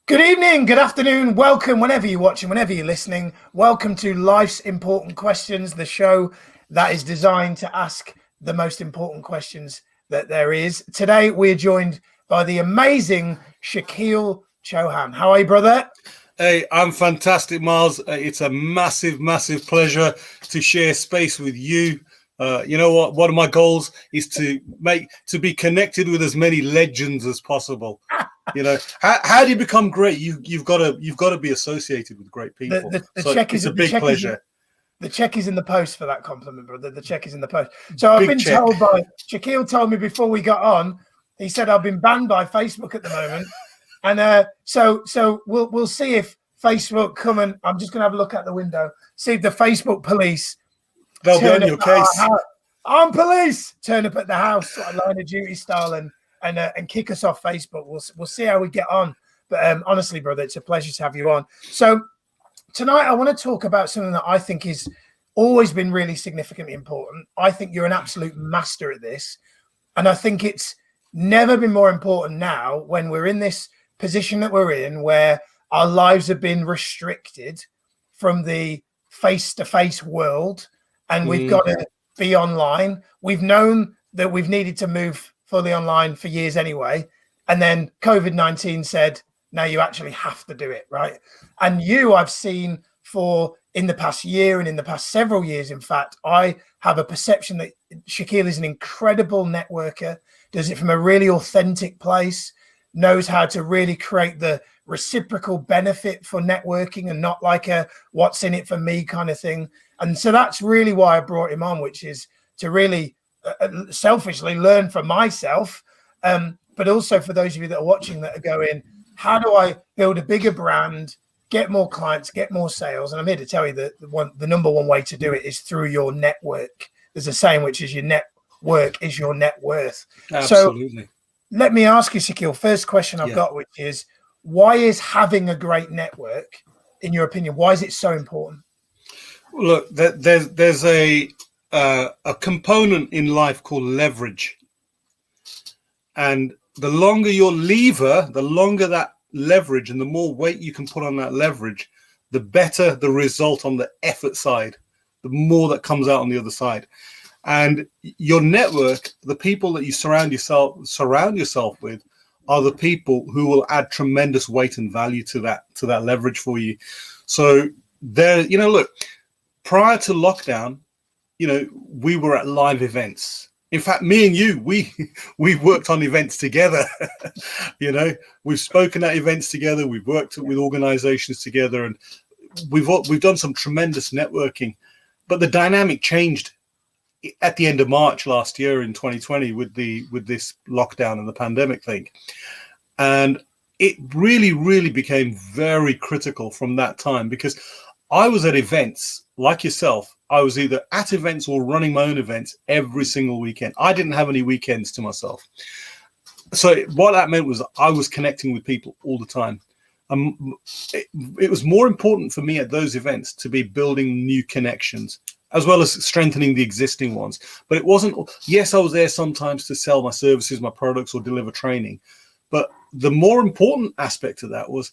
Good evening, good afternoon, welcome whenever you're watching, whenever you're listening. Welcome to Life's Important Questions, the show that is designed to ask the most important questions that there is. Today, we're joined by the amazing Shukeel Chohan. How are you, brother? Hey, I'm fantastic, Miles. It's a massive, massive pleasure to share space with you. You know what? One of my goals is to be connected with as many legends as possible. You know, how do you become great? You've got to be associated with great people. It's a big pleasure. The check is in the post for that compliment, brother. The check is in the post. So I've been told by Shukeel told me before we got on. He said I've been banned by Facebook at the moment, and so we'll see if Facebook come and I'm just gonna have a look out the window, see if the Facebook police. They'll be on your case. I'm police. Turn up at the house, like Line of Duty style, and kick us off Facebook. We'll see how we get on. But honestly, brother, it's a pleasure to have you on. So tonight, I want to talk about something that I think is always been really significantly important. I think you're an absolute master at this, and I think it's never been more important now when we're in this position that we're in, where our lives have been restricted from the face-to-face world, and we've got to be online. We've known that we've needed to move fully online for years anyway. And then COVID-19 said, now you actually have to do it, right? And I've seen in the past year and in the past several years, in fact, I have a perception that Shukeel is an incredible networker, does it from a really authentic place, knows how to really create the reciprocal benefit for networking and not like a what's in it for me kind of thing. And so that's really why I brought him on, which is to really selfishly learn from myself, but also for those of you that are watching that are going, how do I build a bigger brand, get more clients, get more sales? And I'm here to tell you that the number one way to do it is through your network. There's a saying which is your network is your net worth. Absolutely. So let me ask you, Shukeel, first question I've got, which is, why is having a great network, in your opinion, why is it so important? Look, there's a component in life called leverage. And the longer your lever, the longer that leverage and the more weight you can put on that leverage, the better the result on the effort side, the more that comes out on the other side. And your network, the people that you surround yourself with, are the people who will add tremendous weight and value to that leverage for you. So there, look, prior to lockdown, we were at live events. In fact, me and you, we've worked on events together. We've spoken at events together. We've worked with organizations together, and we've done some tremendous networking. But the dynamic changed at the end of March last year in 2020 with this lockdown and the pandemic thing. And it really, really became very critical from that time, because I was at events like yourself. I was either at events or running my own events every single weekend. I didn't have any weekends to myself. So what that meant was I was connecting with people all the time. It was more important for me at those events to be building new connections as well as strengthening the existing ones. But it wasn't, yes, I was there sometimes to sell my services, my products, or deliver training. But the more important aspect of that was,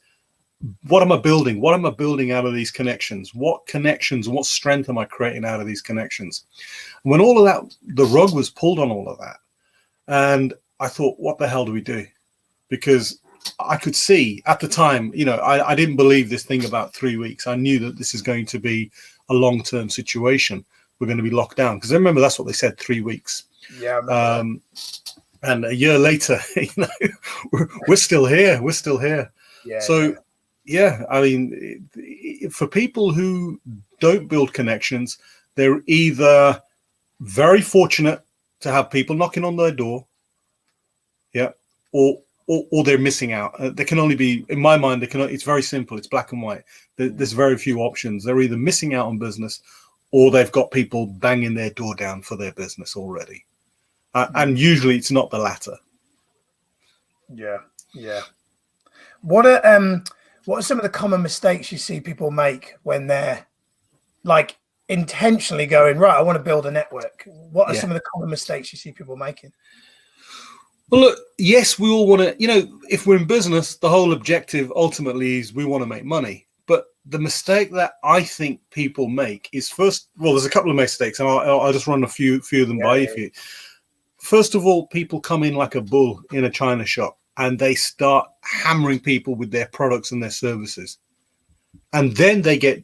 what am I building? What am I building out of these connections? What connections and what strength am I creating out of these connections? When all of that, the rug was pulled on all of that. And I thought, what the hell do we do? Because I could see at the time, I didn't believe this thing about 3 weeks. I knew that this is going to be a long-term situation. We're going to be locked down. Because I remember that's what they said, 3 weeks. Yeah. And a year later, we're still here. We're still here. Yeah. So, yeah, I mean, for people who don't build connections, they're either very fortunate to have people knocking on their door, or they're missing out. They can only be, in my mind, it's very simple. It's black and white. There's very few options. They're either missing out on business, or they've got people banging their door down for their business already. And usually it's not the latter. Yeah. What are some of the common mistakes you see people make when they're like intentionally going, right, I want to build a network? What are some of the common mistakes you see people making? Well, look, yes, we all want to, if we're in business, the whole objective ultimately is we want to make money. But the mistake that I think people make is there's a couple of mistakes, and I'll just run a few of them by you. First of all, people come in like a bull in a china shop and they start hammering people with their products and their services. And then they get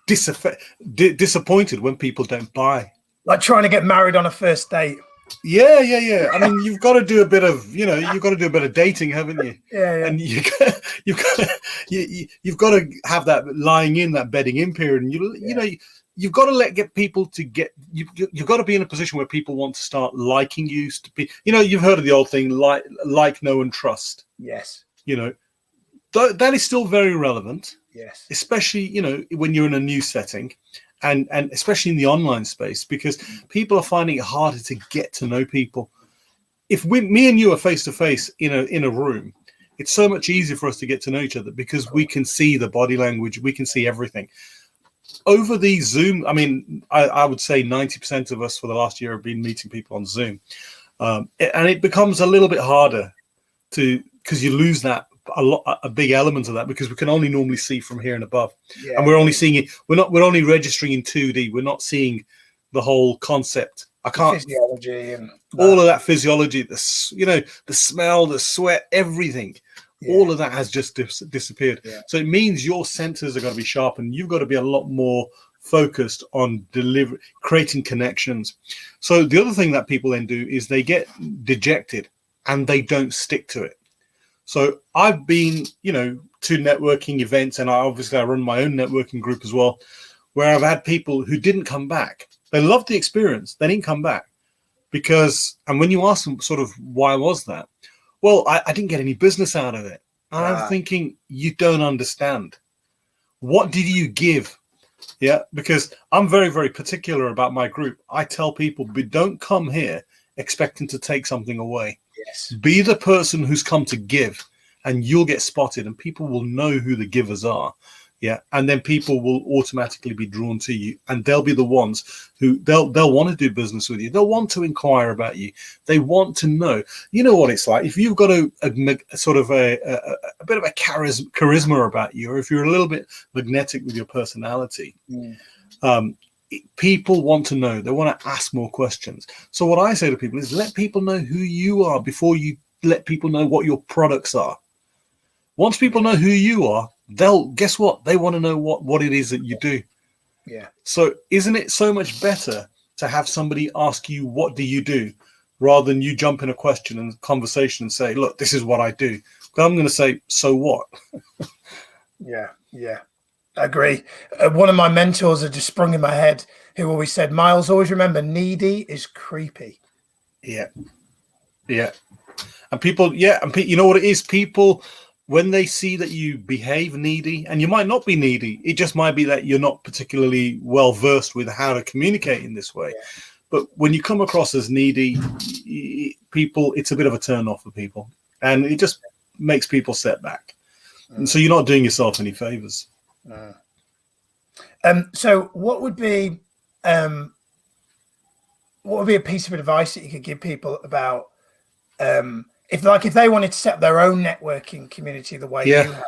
disappointed when people don't buy. Like trying to get married on a first date. Yeah. I mean, you've got to do a bit of, you've got to do a bit of dating, haven't you? Yeah. And you've got to have that that bedding in period, and you've got to get people to you've got to be in a position where people want to start liking you. To be, you've heard of the old thing, like, know, and trust. Yes. That is still very relevant. Yes. Especially, when you're in a new setting. And especially in the online space, because people are finding it harder to get to know people. If me and you are face to face in a room, it's so much easier for us to get to know each other because we can see the body language, we can see everything. Over the Zoom, I mean, I would say 90% of us for the last year have been meeting people on Zoom, and it becomes a little bit harder because you lose that. A big element of that because we can only normally see from here and above, and we're only seeing it. We're only registering in 2D. We're not seeing the whole concept. I can't physiology and all of that physiology. The smell, the sweat, everything. Yeah. All of that has just disappeared. Yeah. So it means your senses are going to be sharp, and you've got to be a lot more focused on creating connections. So the other thing that people then do is they get dejected and they don't stick to it. So I've been, to networking events, and I run my own networking group as well, where I've had people who didn't come back. They loved the experience. They didn't come back and when you ask them sort of why was that? Well, I didn't get any business out of it. And I'm thinking, you don't understand. What did you give? Yeah, because I'm very, very particular about my group. I tell people, don't come here expecting to take something away. Yes. Be the person who's come to give, and you'll get spotted, and people will know who the givers are. Yeah, and then people will automatically be drawn to you, and they'll be the ones who they'll want to do business with you. They'll want to inquire about you. They want to know. You know what it's like if you've got a sort of a bit of a charisma about you, or if you're a little bit magnetic with your personality. People want to know. They want to ask more questions. So what I say to people is let people know who you are before you let people know what your products are. Once people know who you are, guess what? They want to know what it is that you do. Yeah. So isn't it so much better to have somebody ask you, what do you do? Rather than you jump in a question and conversation and say, look, this is what I do. But I'm going to say, so what? Yeah. I agree. One of my mentors had just sprung in my head who always said, Miles, always remember, needy is creepy. Yeah. And people, you know what it is? People, when they see that you behave needy, and you might not be needy, it just might be that you're not particularly well versed with how to communicate in this way. Yeah. But when you come across as needy, people, it's a bit of a turn off for people, and it just makes people set back. And so you're not doing yourself any favors. So what would be a piece of advice that you could give people about if they wanted to set up their own networking community the way you have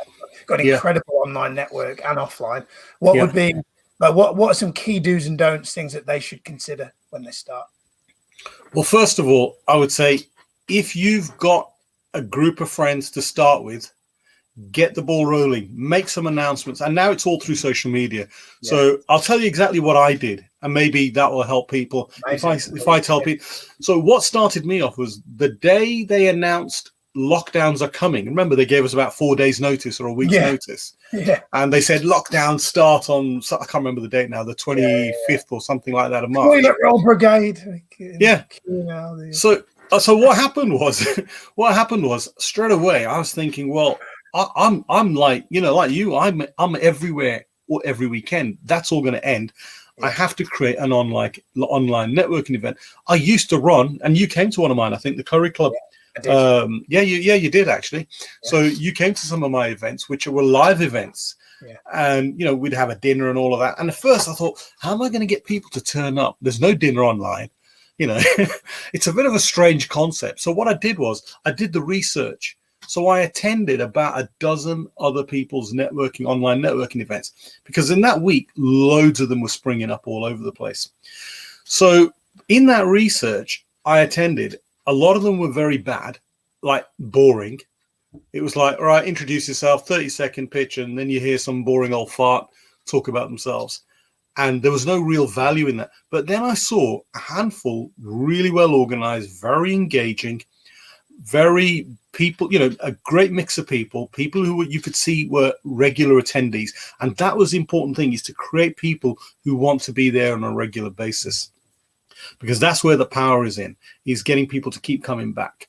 got an incredible online network and offline, what would be what are some key do's and don'ts, things that they should consider when they start? Well, first of all, I would say if you've got a group of friends to start with, get the ball rolling, make some announcements. And now it's all through social media. Yeah. So I'll tell you exactly what I did, and maybe that will help people. Amazing. If I tell people. So what started me off was the day they announced lockdowns are coming. Remember, they gave us about 4 days notice or a week's notice. Yeah. And they said lockdowns start on, I can't remember the date now, the 25th or something like that of March. Toilet roll brigade. Yeah. So what happened was straight away I was thinking, well, I'm like, like you, I'm everywhere or every weekend. That's all going to end. Yeah. I have to create an online networking event. I used to run, and you came to one of mine, I think, the Curry Club. Yeah, you did actually. Yeah. So you came to some of my events, which were live events. Yeah. And we'd have a dinner and all of that. And at first I thought, how am I going to get people to turn up? There's no dinner online. you know, it's a bit of a strange concept. So what I did was I did the research. So I attended about a dozen other people's online networking events, because in that week, loads of them were springing up all over the place. So in that research I attended, a lot of them were very bad, like boring. It was like, all right, introduce yourself, 30-second pitch, and then you hear some boring old fart talk about themselves. And there was no real value in that. But then I saw a handful, really well organized, very engaging, very people, a great mix of people who you could see were regular attendees. And that was the important thing, is to create people who want to be there on a regular basis, because that's where the power is getting people to keep coming back.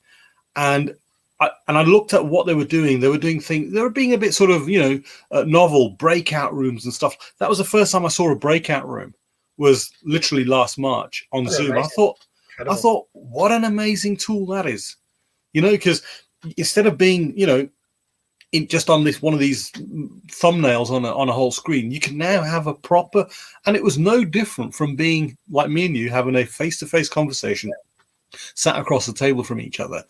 And I looked at what they were doing. They were doing things. They were being a bit sort of, novel, breakout rooms and stuff. That was the first time I saw a breakout room, was literally last March on Zoom. Amazing. I thought, what an amazing tool that is, because instead of being, just on one of these thumbnails on a whole screen, you can now have a proper, and it was no different from being like me and you having a face-to-face conversation, sat across the table from each other.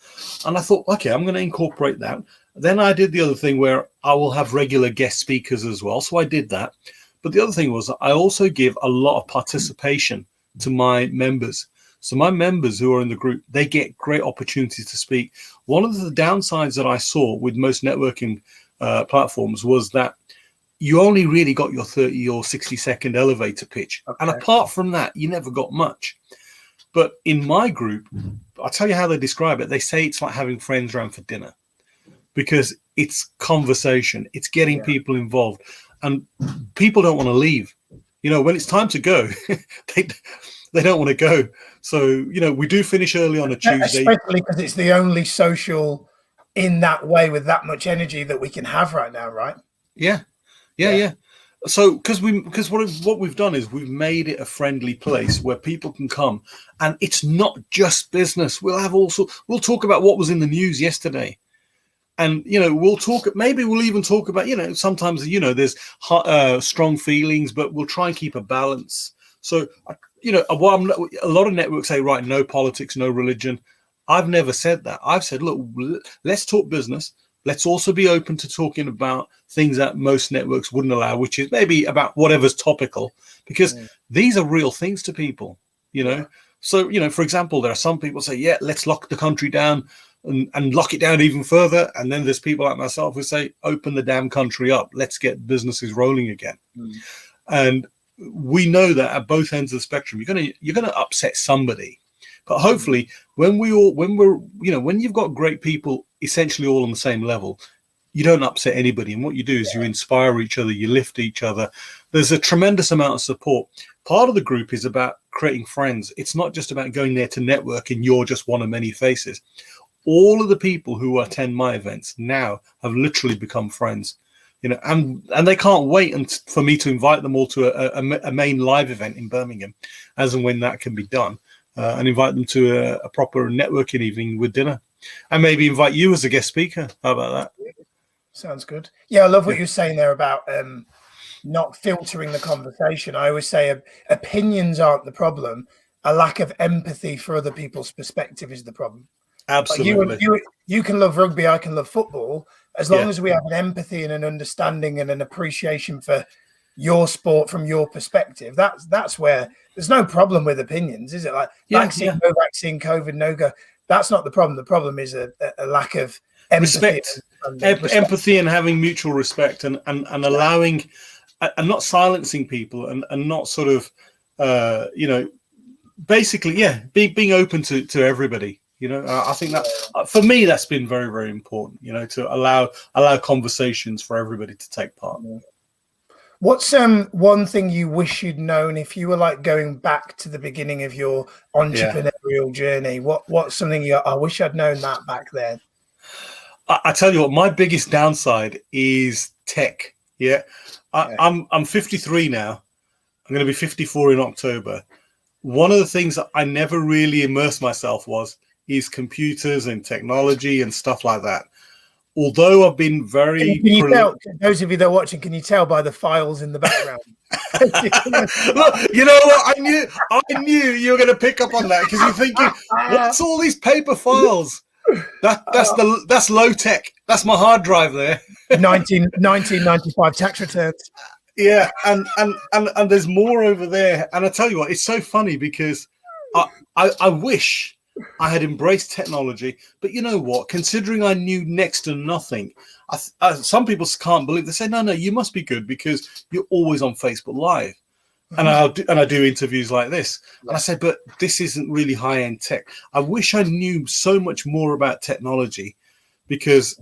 And I thought, okay, I'm going to incorporate that. Then I did the other thing where I will have regular guest speakers as well. So I did that. But the other thing was I also give a lot of participation to my members. So my members who are in the group, they get great opportunities to speak. One of the downsides that I saw with most networking platforms was that you only really got your 30 or 60-second elevator pitch. Okay. And apart from that, you never got much. But in my group, I'll tell you how they describe it. They say it's like having friends around for dinner, because it's conversation. It's getting people involved, and people don't want to leave. When it's time to go, they don't want to go. So, we do finish early on a Tuesday. Especially because it's the only social in that way with that much energy that we can have right now, right? Yeah. So, because what we've done is we've made it a friendly place where people can come, and it's not just business. We'll talk about what was in the news yesterday, and maybe we'll even talk about sometimes there's strong feelings, but we'll try and keep a balance. So a lot of networks say, right, no politics, no religion. I've never said that. I've said, look, let's talk business. Let's also be open to talking about things that most networks wouldn't allow, which is maybe about whatever's topical, because these are real things to people, So, for example, there are some people say, yeah, let's lock the country down and lock it down even further. And then there's people like myself who say, open the damn country up. Let's get businesses rolling again. And we know that at both ends of the spectrum, you're going to upset somebody. But hopefully, when you've got great people essentially all on the same level, you don't upset anybody. And what you do is you inspire each other, you lift each other. There's a tremendous amount of support. Part of the group is about creating friends. It's not just about going there to network and you're just one of many faces. All of the people who attend my events now have literally become friends. And they can't wait for me to invite them all to a main live event in Birmingham, as and when that can be done. And invite them to a proper networking evening with dinner, and maybe invite you as a guest speaker. How about that? Sounds good. Yeah, I love what you're saying there about not filtering the conversation. I always say opinions aren't the problem. A lack of empathy for other people's perspective is the problem. Absolutely. Like you can love rugby, I can love football. As long as we have an empathy and an understanding and an appreciation for your sport from your perspective, that's where there's no problem with opinions, is it? Like vaccine, no vaccine, COVID, no go. That's not the problem. The problem is a lack of empathy, empathy, and having mutual respect, and allowing, and not silencing people, and not sort of, basically, being open to everybody. I think that for me that's been very, very important. To allow conversations for everybody to take part. What's one thing you wish you'd known if you were like going back to the beginning of your entrepreneurial journey? What's something I wish I'd known that back then? I tell you what, my biggest downside is tech. I'm 53 now. I'm going to be 54 in October. One of the things that I never really immersed myself is computers and technology and stuff like that. although I've been very Can you tell, those of you that are watching, can you tell by the files in the background? Look, you know what? I knew you were going to pick up on that because you're thinking, what's all these paper files? That's low tech. That's my hard drive there. 1995 tax returns. Yeah, and there's more over there. And I tell you what, it's so funny because I wish I had embraced technology, but you know what? Considering I knew next to nothing, some people can't believe. They say, "No, you must be good because you're always on Facebook Live." And I do interviews like this, and I say, "But this isn't really high end tech." I wish I knew so much more about technology because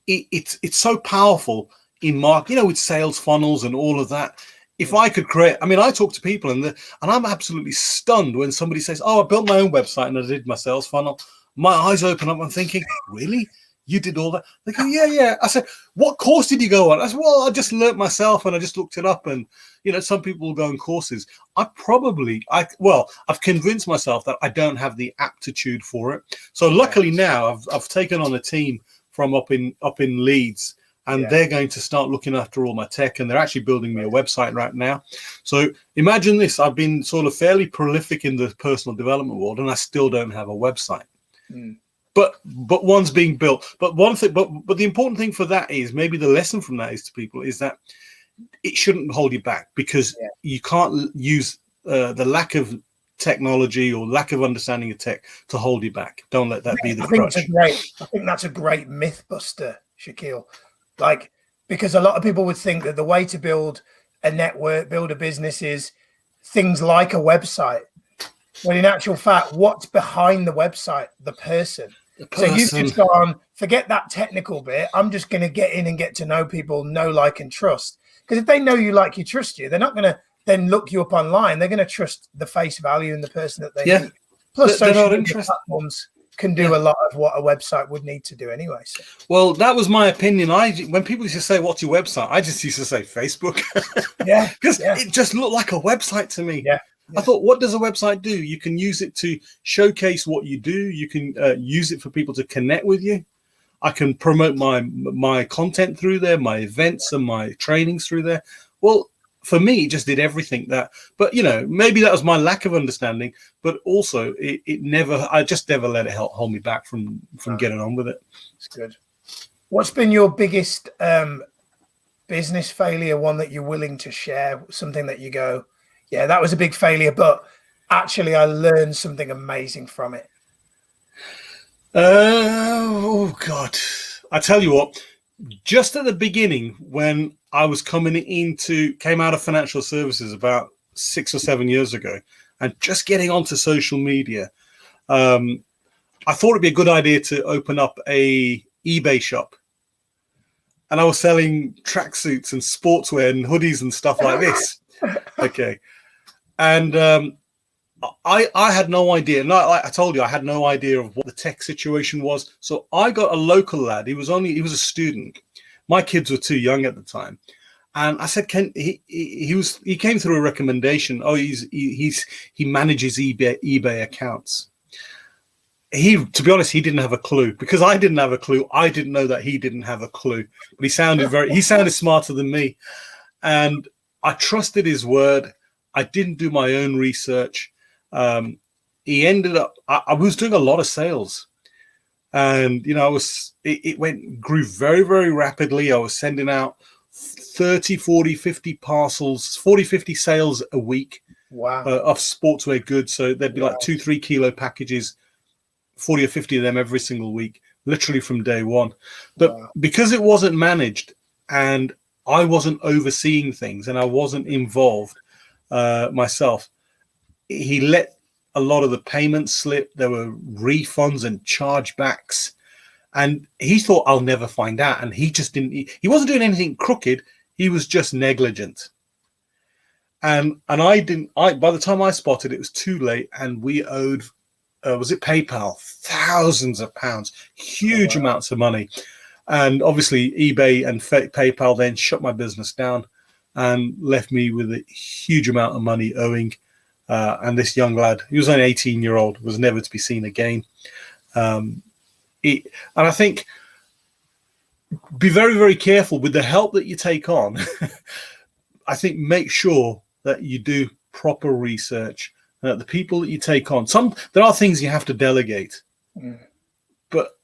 it's so powerful in marketing, with sales funnels and all of that. If I could create, I talk to people and I'm absolutely stunned when somebody says, "Oh, I built my own website and I did my sales funnel." My eyes open up. I'm thinking, "Really? You did all that?" They go, "Yeah." I said, "What course did you go on?" I said, "Well, I just learnt myself and I just looked it up." And some people will go on courses. I've convinced myself that I don't have the aptitude for it. So luckily now I've taken on a team from up in Leeds. And they're going to start looking after all my tech, and they're actually building me a website right now. So imagine this: I've been sort of fairly prolific in the personal development world, and I still don't have a website. But one's being built. But one thing, but the important thing for that is, maybe the lesson from that is to people is that it shouldn't hold you back, because you can't use the lack of technology or lack of understanding of tech to hold you back. Don't let that be the crutch. I think that's a great myth buster, Shukeel. Because a lot of people would think that the way to build a network, build a business, is things like a website. When in actual fact, what's behind the website? The person. So you've just gone, forget that technical bit. I'm just going to get in and get to know people, know, like, and trust. Because if they know you, like you, trust you, they're not going to then look you up online. They're going to trust the face value and the person that they meet. Plus, social media platforms can do a lot of what a website would need to do anyway. So. Well, that was my opinion. When people used to say, "What's your website?" I just used to say Facebook. Because it just looked like a website to me. I thought, what does a website do? You can use it to showcase what you do. You can use it for people to connect with you. I can promote my content through there, my events and my trainings through there. Well, for me, it just did everything that. But maybe that was my lack of understanding. But also, I just never let it hold me back from getting on with it. It's good. What's been your biggest business failure? One that you're willing to share? Something that you go, "Yeah, that was a big failure, but actually, I learned something amazing from it." Oh God! I tell you what. Just at the beginning, when I was came out of financial services about 6 or 7 years ago, and just getting onto social media, I thought it'd be a good idea to open up a eBay shop. And I was selling tracksuits and sportswear and hoodies and stuff like this. Okay. And I had no idea. Like I told you, I had no idea of what the tech situation was. So I got a local lad. He was a student. My kids were too young at the time. And I said, he came through a recommendation. Oh, he manages eBay accounts. To be honest, he didn't have a clue, because I didn't have a clue. I didn't know that he didn't have a clue, but he sounded smarter than me. And I trusted his word. I didn't do my own research. He ended up, I was doing a lot of sales, and it grew very, very rapidly. I was sending out 30, 40, 50 parcels, 40, 50 sales a week. Wow. Of sportswear goods. So there'd be like 2-3 kilo packages, 40 or 50 of them every single week, literally from day one. But because it wasn't managed and I wasn't overseeing things and I wasn't involved myself, he let a lot of the payments slip. There were refunds and chargebacks, and he thought, I'll never find out. And he just didn't. He wasn't doing anything crooked. He was just negligent. And I didn't. By the time I spotted it, was too late, and we owed. Was it PayPal? Thousands of pounds, huge amounts of money, and obviously eBay and PayPal then shut my business down and left me with a huge amount of money owing. And this young lad, he was only 18-year-old, was never to be seen again. And I think be very, very careful with the help that you take on. I think make sure that you do proper research, that the people that you take on, there are things you have to delegate, but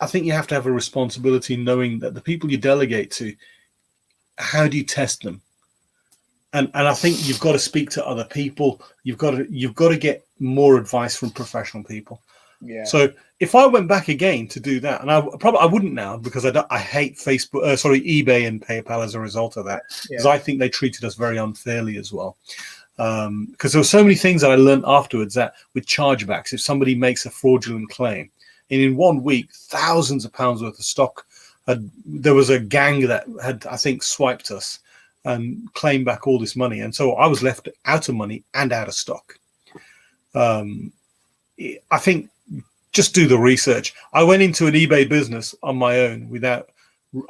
I think you have to have a responsibility knowing that the people you delegate to, how do you test them? And I think you've got to speak to other people. You've got to get more advice from professional people. Yeah. So if I went back again to do that, and I wouldn't now, because I hate eBay and PayPal as a result of that, because I think they treated us very unfairly as well. Because there were so many things that I learned afterwards, that with chargebacks, if somebody makes a fraudulent claim, and in 1 week, thousands of pounds worth of stock, there was a gang that had, I think, swiped us and claimed back all this money. And so I was left out of money and out of stock. I think just do the research. I went into an eBay business on my own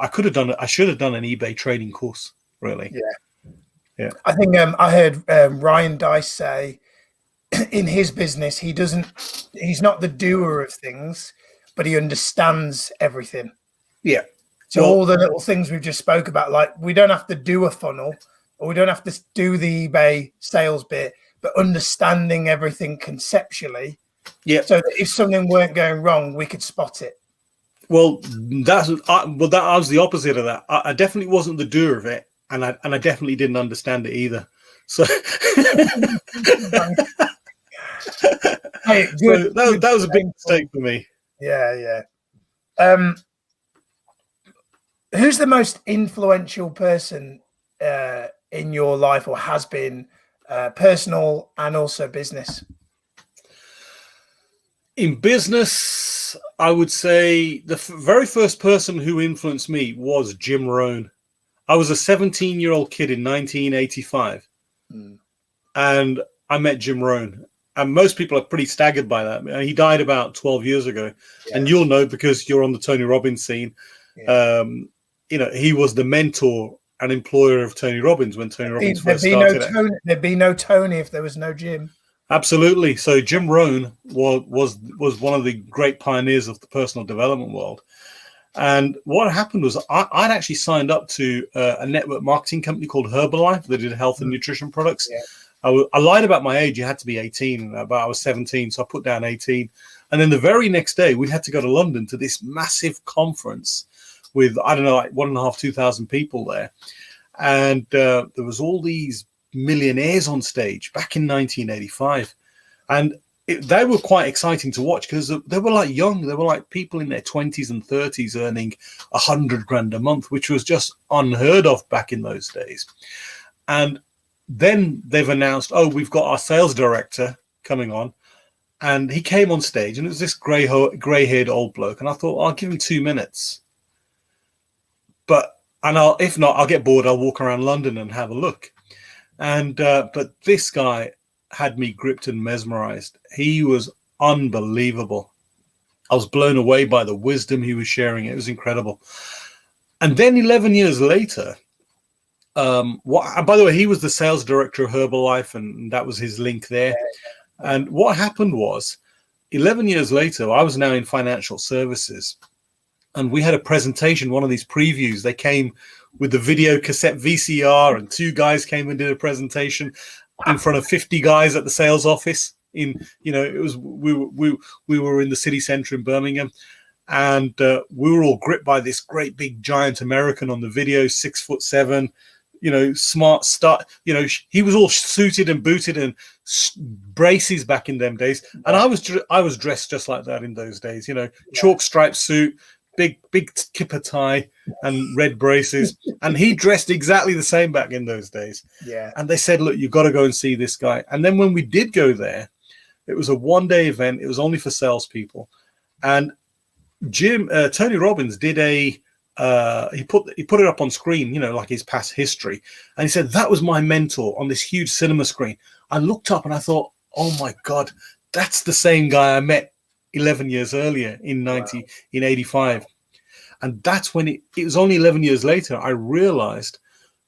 I should have done an eBay trading course, really. Yeah. I think I heard Ryan Dice say in his business, he's not the doer of things, but he understands everything. Yeah. So all the little things we've just spoke about, like we don't have to do a funnel, or we don't have to do the eBay sales bit, but understanding everything conceptually. Yeah. So that if something weren't going wrong, we could spot it. Well, I was the opposite of that. I definitely wasn't the doer of it, and I definitely didn't understand it either. So, Hey, so that was a big mistake for me. Yeah. Who's the most influential person in your life, or has been, personal and also business? In business, I would say the very first person who influenced me was Jim Rohn. I was a 17-year-old kid in 1985, and I met Jim Rohn. And most people are pretty staggered by that. He died about 12 years ago, and you'll know because you're on the Tony Robbins scene. Yeah. He was the mentor and employer of Tony Robbins when Tony Robbins first started. There'd be no Tony if there was no Jim. Absolutely. So Jim Rohn was one of the great pioneers of the personal development world. And what happened was I'd actually signed up to a network marketing company called Herbalife that did health and nutrition products. Yeah. I lied about my age. You had to be 18, but I was 17, so I put down 18. And then the very next day, we had to go to London to this massive conference with, I don't know, like 1,500, 2,000 people there. And there was all these millionaires on stage back in 1985. And they were quite exciting to watch because they were like young. They were like people in their 20s and 30s earning 100 grand a month, which was just unheard of back in those days. And then they've announced, we've got our sales director coming on. And he came on stage, and it was this gray-haired old bloke. And I thought, I'll give him 2 minutes. If not, I'll get bored. I'll walk around London and have a look. And but this guy had me gripped and mesmerized. He was unbelievable. I was blown away by the wisdom he was sharing. It was incredible. And then 11 years later, by the way, he was the sales director of Herbalife, and that was his link there. And what happened was, 11 years later, I was now in financial services, and we had a presentation, one of these previews. They came with the video cassette VCR, and 2 guys came and did a presentation in front of 50 guys at the sales office. We were in the city centre in Birmingham, and we were all gripped by this great big giant American on the video, 6'7", smart start. He was all suited and booted and braces back in them days, and I was dressed just like that in those days. Chalk striped suit, big kipper tie, and red braces, and he dressed exactly the same back in those days. Yeah. And they said, look, you've got to go and see this guy. And then when we did go there, it was a one-day event. It was only for salespeople, and Tony Robbins did he put it up on screen, like his past history, and he said that was my mentor on this huge cinema screen. I looked up and I thought, oh my God, that's the same guy I met 11 years earlier in 85. And that's when it was only 11 years later I realized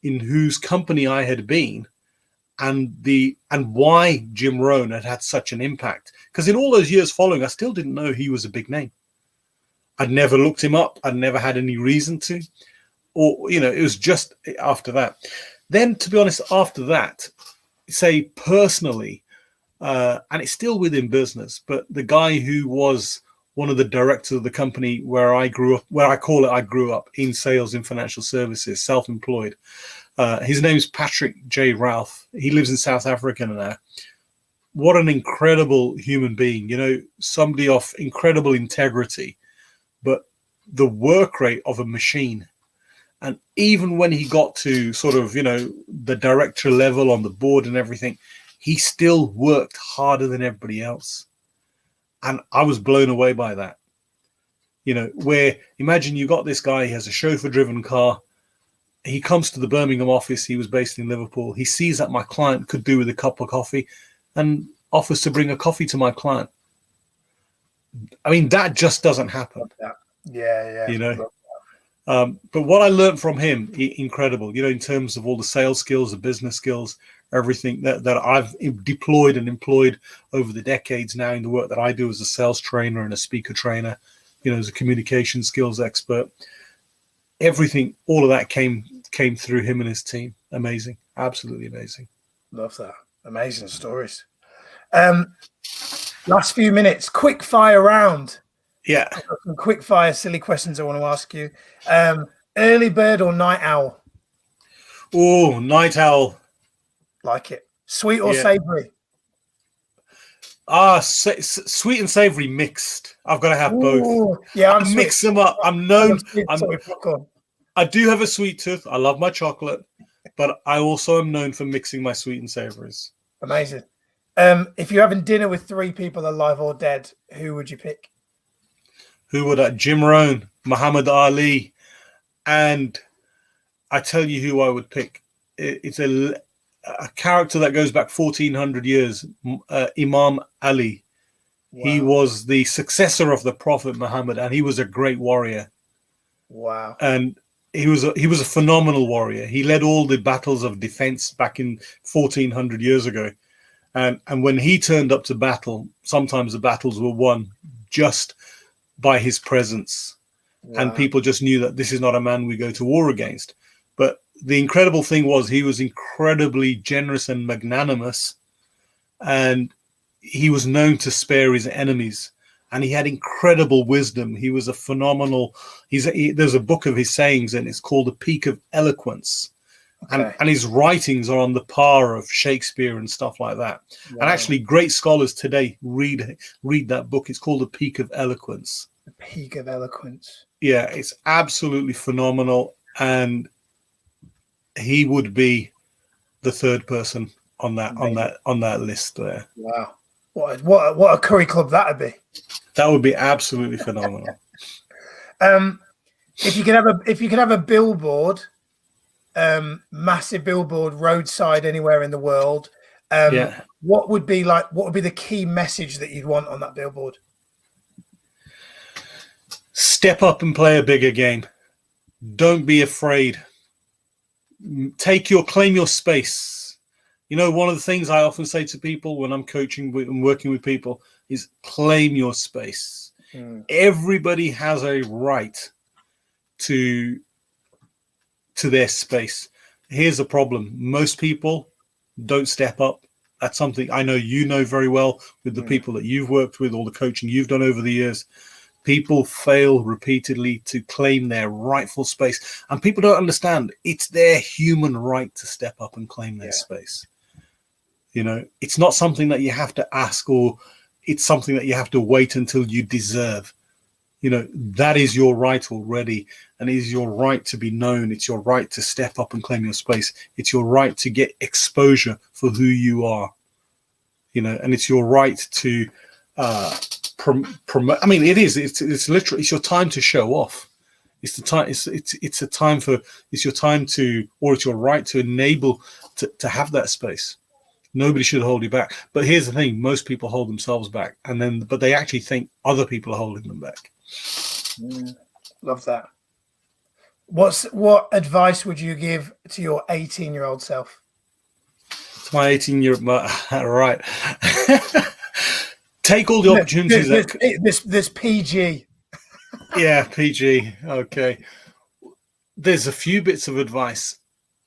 in whose company I had been, and why Jim Rohn had such an impact. Because in all those years following, I still didn't know he was a big name. I'd never looked him up. I'd never had any reason to, or, it was just after that. Then, to be honest, after that, say personally, and it's still within business, but the guy who was one of the directors of the company where I grew up, I grew up in sales in financial services, self-employed. His name's Patrick J. Ralph. He lives in South Africa now. What an incredible human being, somebody of incredible integrity, but the work rate of a machine. And even when he got to sort of, the director level on the board and everything, he still worked harder than everybody else. And I was blown away by that. Where imagine you got this guy, he has a chauffeur-driven car. He comes to the Birmingham office. He was based in Liverpool. He sees that my client could do with a cup of coffee and offers to bring a coffee to my client. I mean, that just doesn't happen. Yeah. But what I learned from him, incredible, in terms of all the sales skills, the business skills, everything that I've deployed and employed over the decades now in the work that I do as a sales trainer and a speaker trainer, as a communication skills expert. Everything, all of that came through him and his team. Amazing. Absolutely amazing. Love that. Amazing stories. Last few minutes, quick fire round. Yeah. I've got some quick fire, silly questions I want to ask you. Early bird or night owl? Oh, night owl. Like it. Sweet or savory? Sweet and savory mixed. I've got to have both. Yeah, I mix them up. I'm known. I do have a sweet tooth. I love my chocolate, but I also am known for mixing my sweet and savories. Amazing. If you're having dinner with 3 people alive or dead, who would you pick? Who would I? Jim Rohn, Muhammad Ali, and I tell you who I would pick. It's a character that goes back 1,400 years, Imam Ali. Wow. He was the successor of the Prophet Muhammad, and he was a great warrior. Wow. And he was a phenomenal warrior. He led all the battles of defense back in 1,400 years ago. And when he turned up to battle, sometimes the battles were won just by his presence. Wow. And people just knew that this is not a man we go to war against. But the incredible thing was he was incredibly generous and magnanimous, and he was known to spare his enemies, and he had incredible wisdom. He was a phenomenal, there's a book of his sayings, and it's called The Peak of Eloquence. Okay. And his writings are on the par of Shakespeare and stuff like that. Wow. And actually great scholars today read that book. It's called The Peak of Eloquence. The Peak of Eloquence. Yeah, it's absolutely phenomenal. And he would be the third person on that list there. Wow. What a curry club that'd be. That would be absolutely phenomenal. If you could have a billboard, massive billboard roadside anywhere in the world, what would be the key message that you'd want on that billboard? Step up and play a bigger game. Don't be afraid. Claim your space. One of the things I often say to people when I'm coaching and working with people is claim your space. Everybody has a right to their space. Here's the problem. Most people don't step up. That's something I know you know very well with the people that you've worked with, all the coaching you've done over the years. People fail repeatedly to claim their rightful space. And people don't understand it's their human right to step up and claim their space. It's not something that you have to ask, or it's something that you have to wait until you deserve. That is your right already, and it is your right to be known. It's your right to step up and claim your space. It's your right to get exposure for who you are, and it's your right to promote. I mean, it's literally, it's your time to show off. It's your right to enable to have that space. Nobody should hold you back. But here's the thing: most people hold themselves back, but they actually think other people are holding them back. Love that. What advice would you give to your 18-year-old self? To my 18-year-old, right? Take all the opportunities. This PG. Yeah, PG. Okay. There's a few bits of advice.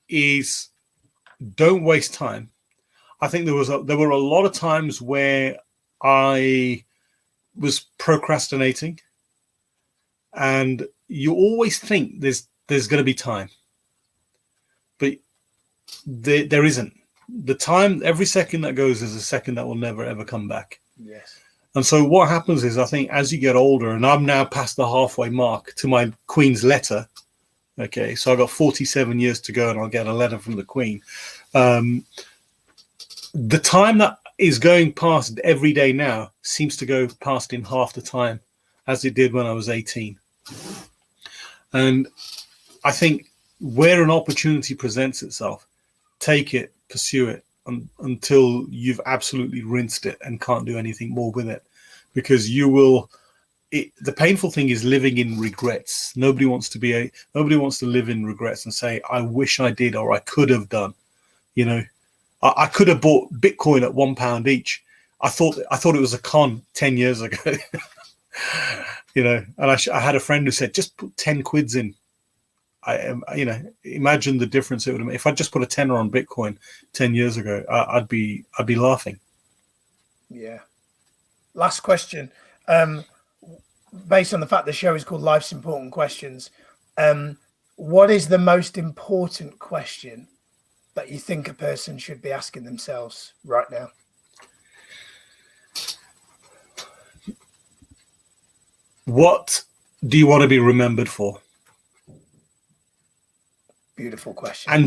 Is don't waste time. I think there were a lot of times where I was procrastinating, and you always think there's going to be time, but there isn't. The time, every second that goes is a second that will never ever come back. Yes. And so what happens is, I think as you get older, and I'm now past the halfway mark to my Queen's letter. Okay, so I've got 47 years to go, and I'll get a letter from the Queen. The time that is going past every day now seems to go past in half the time as it did when I was 18. And I think where an opportunity presents itself, take it, pursue it until you've absolutely rinsed it and can't do anything more with it, because you will. The painful thing is living in regrets. Nobody wants to live in regrets and say, I wish I did, or I could have done. You know, I could have bought Bitcoin at £1 each. I thought it was a con 10 years ago. You know, and I had a friend who said, just put 10 quids in. Imagine the difference it would have made. If I just put a tenner on Bitcoin 10 years ago, I'd be laughing. Yeah. Last question. Based on the fact the show is called Life's Important Questions, what is the most important question that you think a person should be asking themselves right now? What do you want to be remembered for? Beautiful question. And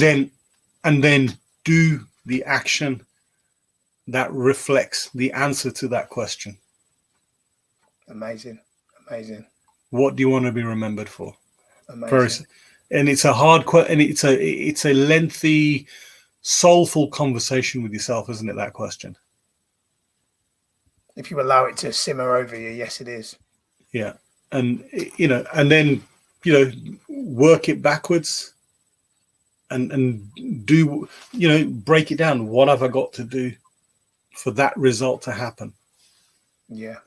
then do the action that reflects the answer to that question. Amazing. What do you want to be remembered for? Amazing. And it's a hard question, and it's a lengthy, soulful conversation with yourself, isn't it? That question. If you allow it to simmer over you, yes, it is. Yeah, and and then work it backwards, and do break it down. What have I got to do for that result to happen? Yeah.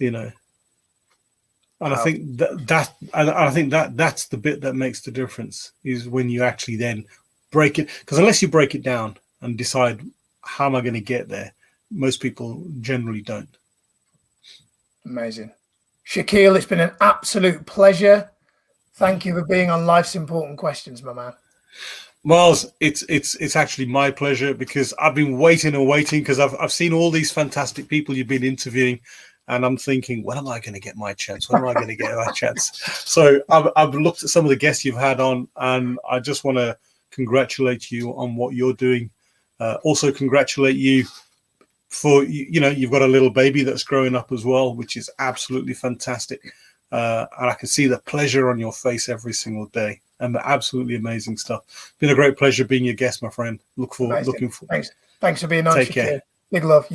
And I think that's the bit that makes the difference, is when you actually then break it. Because unless you break it down and decide, how am I going to get there, most people generally don't. Amazing. Shukeel, it's been an absolute pleasure. Thank you for being on Life's Important Questions, my man. Miles, it's actually my pleasure, because I've been waiting, because I've seen all these fantastic people you've been interviewing. And I'm thinking, when am I going to get my chance? When am I going to get my chance? So I've looked at some of the guests you've had on, and I just want to congratulate you on what you're doing. Also congratulate you for, you've got a little baby that's growing up as well, which is absolutely fantastic. And I can see the pleasure on your face every single day, and the absolutely amazing stuff. Been a great pleasure being your guest, my friend. Looking forward. Thanks for being on. Take care. Big love.